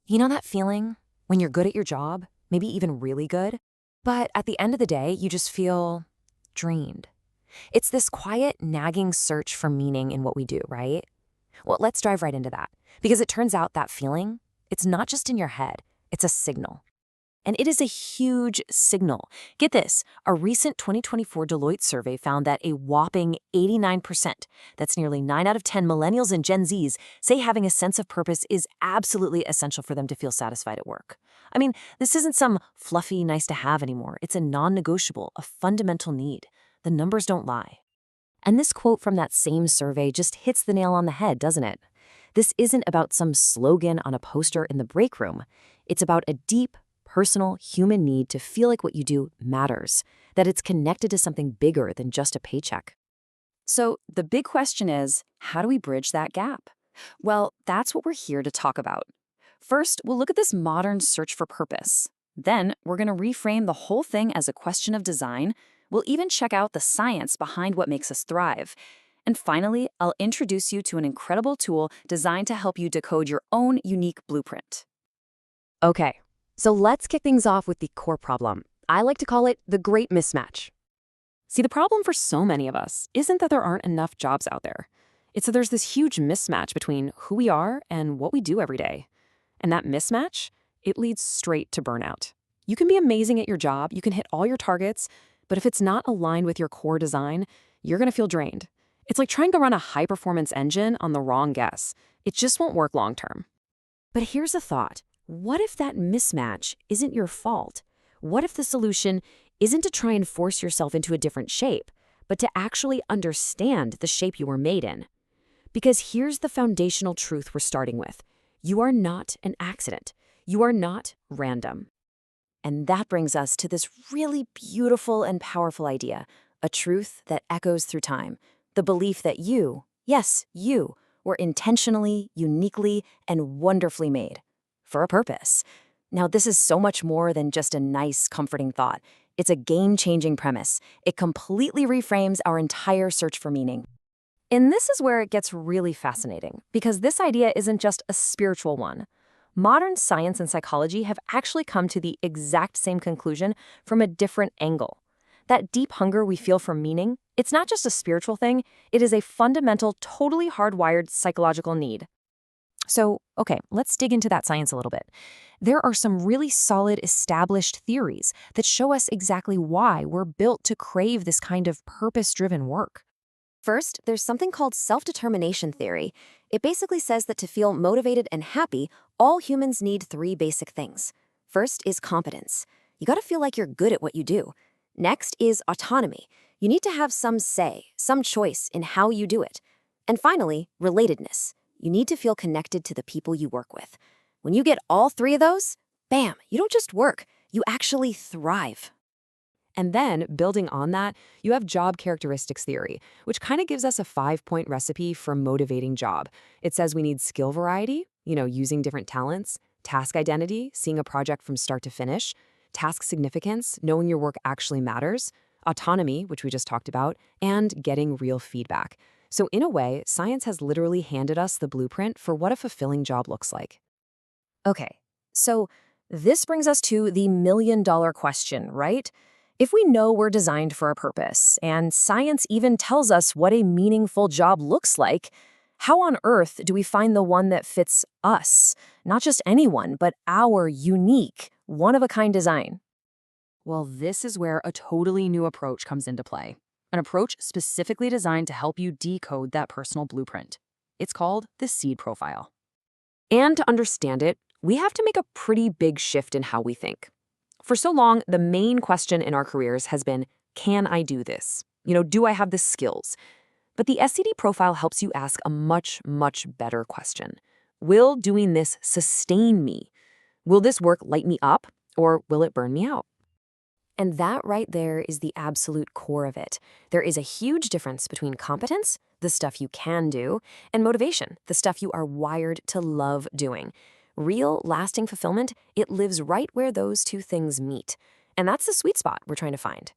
You know that feeling when you're good at your job, maybe even really good, but at the end of the day, you just feel drained. It's this quiet, nagging search for meaning in what we do, right? Well, let's dive right into that. Because it turns out that feeling, it's not just in your head, it's a signal. And it is a huge signal. Get this, a recent 2024 Deloitte survey found that a whopping 89%, that's nearly 9 out of 10 millennials and Gen Zs, say having a sense of purpose is absolutely essential for them to feel satisfied at work. I mean, this isn't some fluffy, nice to have anymore. It's a non-negotiable, a fundamental need. The numbers don't lie. And this quote from that same survey just hits the nail on the head, doesn't it? This isn't about some slogan on a poster in the break room. It's about a deep, personal human need to feel like what you do matters, that it's connected to something bigger than just a paycheck. So the big question is, how do we bridge that gap? Well, that's what we're here to talk about. First, we'll look at this modern search for purpose. Then, we're going to reframe the whole thing as a question of design. We'll even check out the science behind what makes us thrive. And finally, I'll introduce you to an incredible tool designed to help you decode your own unique blueprint. Okay. So let's kick things off with the core problem. I like to call it the Great Mismatch. See, the problem for so many of us isn't that there aren't enough jobs out there. It's that there's this huge mismatch between who we are and what we do every day. And that mismatch, it leads straight to burnout. You can be amazing at your job, you can hit all your targets, but if it's not aligned with your core design, you're going to feel drained. It's like trying to run a high-performance engine on the wrong gas. It just won't work long-term. But here's a thought. What if that mismatch isn't your fault? What if the solution isn't to try and force yourself into a different shape, but to actually understand the shape you were made in? Because here's the foundational truth we're starting with. You are not an accident. You are not random. And that brings us to this really beautiful and powerful idea, a truth that echoes through time, the belief that you, yes, you, were intentionally, uniquely, and wonderfully made. For a purpose. Now, this is so much more than just a nice, comforting thought. It's a game-changing premise. It completely reframes our entire search for meaning. And this is where it gets really fascinating, because this idea isn't just a spiritual one. Modern science and psychology have actually come to the exact same conclusion from a different angle. That deep hunger we feel for meaning, it's not just a spiritual thing, it is a fundamental, totally hardwired psychological need. So, okay, let's dig into that science a little bit. There are some really solid established theories that show us exactly why we're built to crave this kind of purpose-driven work. First, there's something called self-determination theory. It basically says that to feel motivated and happy, all humans need three basic things. First is competence. You gotta feel like you're good at what you do. Next is autonomy. You need to have some say, some choice in how you do it. And finally, relatedness. You need to feel connected to the people you work with. When you get all three of those, bam, you don't just work, you actually thrive. And then, building on that, you have job characteristics theory, which kind of gives us a 5-point recipe for a motivating job. It says we need skill variety, using different talents, task identity, seeing a project from start to finish, task significance, knowing your work actually matters, autonomy, which we just talked about, and getting real feedback. So in a way, science has literally handed us the blueprint for what a fulfilling job looks like. Okay, so this brings us to the million-dollar question, right? If we know we're designed for a purpose, and science even tells us what a meaningful job looks like, how on earth do we find the one that fits us? Not just anyone, but our unique, one-of-a-kind design. Well, this is where a totally new approach comes into play. An approach specifically designed to help you decode that personal blueprint. It's called the seed profile. And to understand it, we have to make a pretty big shift in how we think. For so long, the main question in our careers has been, can I do this? Do I have the skills? But the SCD profile helps you ask a much, much better question. Will doing this sustain me? Will this work light me up, or will it burn me out? And that right there is the absolute core of it. There is a huge difference between competence, the stuff you can do, and motivation, the stuff you are wired to love doing. Real, lasting fulfillment, it lives right where those two things meet. And that's the sweet spot we're trying to find.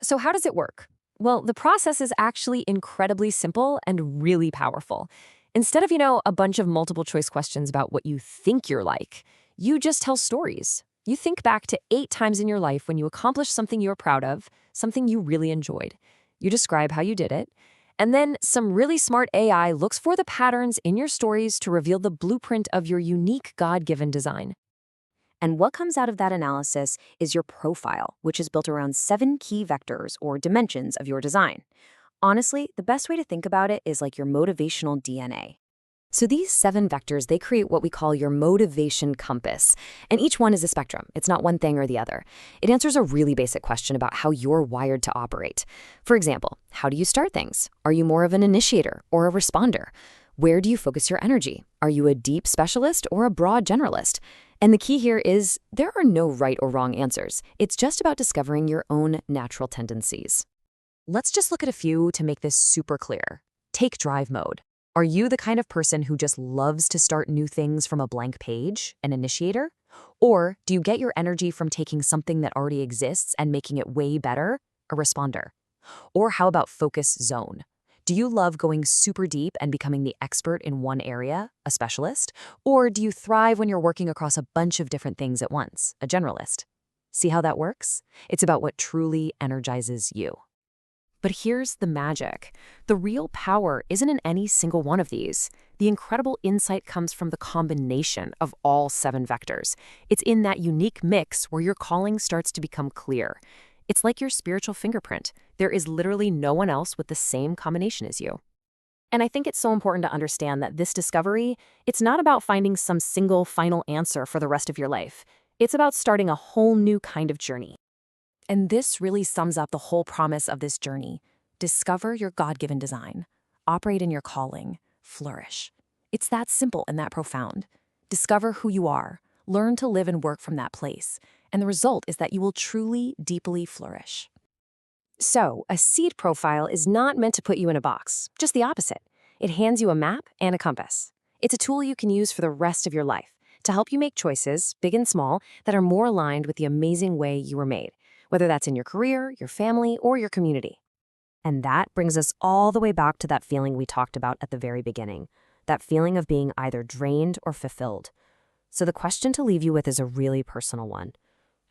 So how does it work? Well, the process is actually incredibly simple and really powerful. Instead of, a bunch of multiple choice questions about what you think you're like, you just tell stories. You think back to 8 times in your life when you accomplished something you were proud of, something you really enjoyed. You describe how you did it. And then some really smart AI looks for the patterns in your stories to reveal the blueprint of your unique God-given design. And what comes out of that analysis is your profile, which is built around 7 key vectors or dimensions of your design. Honestly, the best way to think about it is like your motivational DNA. So these 7 vectors, they create what we call your motivation compass. And each one is a spectrum. It's not one thing or the other. It answers a really basic question about how you're wired to operate. For example, how do you start things? Are you more of an initiator or a responder? Where do you focus your energy? Are you a deep specialist or a broad generalist? And the key here is there are no right or wrong answers. It's just about discovering your own natural tendencies. Let's just look at a few to make this super clear. Take drive mode. Are you the kind of person who just loves to start new things from a blank page, an initiator? Or do you get your energy from taking something that already exists and making it way better, a responder? Or how about focus zone? Do you love going super deep and becoming the expert in one area, a specialist? Or do you thrive when you're working across a bunch of different things at once, a generalist? See how that works? It's about what truly energizes you. But here's the magic. The real power isn't in any single one of these. The incredible insight comes from the combination of all 7 vectors. It's in that unique mix where your calling starts to become clear. It's like your spiritual fingerprint. There is literally no one else with the same combination as you. And I think it's so important to understand that this discovery, it's not about finding some single final answer for the rest of your life. It's about starting a whole new kind of journey. And this really sums up the whole promise of this journey. Discover your God-given design. Operate in your calling. Flourish. It's that simple and that profound. Discover who you are. Learn to live and work from that place. And the result is that you will truly, deeply flourish. So, a seed profile is not meant to put you in a box, just the opposite. It hands you a map and a compass. It's a tool you can use for the rest of your life to help you make choices, big and small, that are more aligned with the amazing way you were made, whether that's in your career, your family, or your community. And that brings us all the way back to that feeling we talked about at the very beginning, that feeling of being either drained or fulfilled. So the question to leave you with is a really personal one.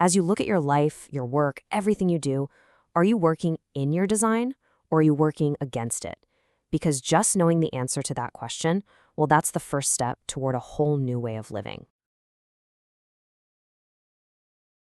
As you look at your life, your work, everything you do, are you working in your design or are you working against it? Because just knowing the answer to that question, well, that's the first step toward a whole new way of living.